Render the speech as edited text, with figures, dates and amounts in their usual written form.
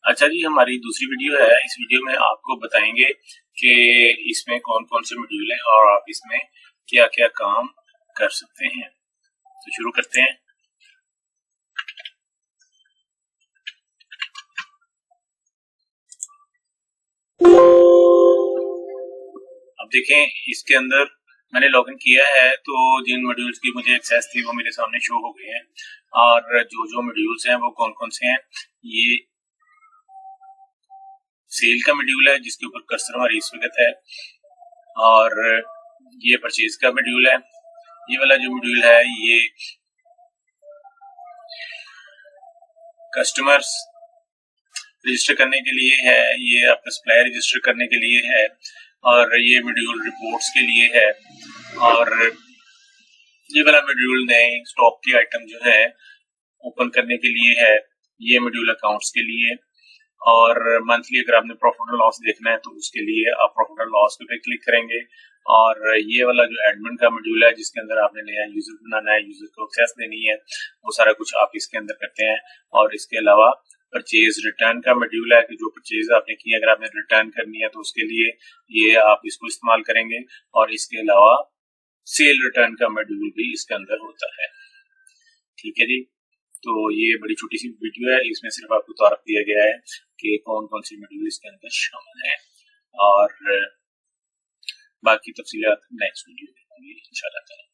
अच्छा जी, हमारी दूसरी वीडियो है। इस वीडियो में आपको बताएंगे कि इसमें कौन कौन से मॉड्यूल हैं और आप इसमें क्या क्या काम कर सकते हैं। तो शुरू करते हैं। अब देखें, इसके अंदर मैंने लॉगिन किया है तो जिन मॉड्यूल्स की मुझे एक्सेस थी वो मेरे सामने शो हो गए हैं। और जो जो मॉड्यूल्स हैं वो कौन कौन से हैं, ये सेल का मॉड्यूल है जिसके ऊपर कर्सर हमारी इस वक्त है, और ये परचेज का मॉड्यूल है। ये वाला जो मॉड्यूल है ये कस्टमर्स रजिस्टर करने के लिए है, ये आपका सप्लायर रजिस्टर करने के लिए है, और ये मॉड्यूल रिपोर्ट्स के लिए है, और ये वाला मॉड्यूल नए स्टॉक के आइटम जो है ओपन करने के लिए है। ये मॉड्यूल अकाउंट्स के लिए, और मंथली अगर आपने प्रॉफिट और लॉस देखना है तो उसके लिए आप प्रॉफिट और लॉस पे क्लिक करेंगे। और ये वाला जो एडमिन का मॉड्यूल है जिसके अंदर आपने नया यूजर बनाना है, यूजर को एक्सेस देनी है, वो सारा कुछ आप इसके अंदर करते हैं। और इसके अलावा परचेज रिटर्न का मॉड्यूल है कि जो परचेज आपने की अगर आपने रिटर्न करनी है तो उसके लिए ये आप इसको इस्तेमाल करेंगे। और इसके अलावा सेल रिटर्न का मॉड्यूल भी इसके अंदर होता है। ठीक है जी, तो ये बड़ी छोटी सी वीडियो है, इसमें सिर्फ आपको तारफ दिया गया है कि कौन कौन सी मॉड्यूल इसके अंदर शामिल है, और बाकी तफसीलात नेक्स्ट वीडियो में होंगी इंशाल्लाह।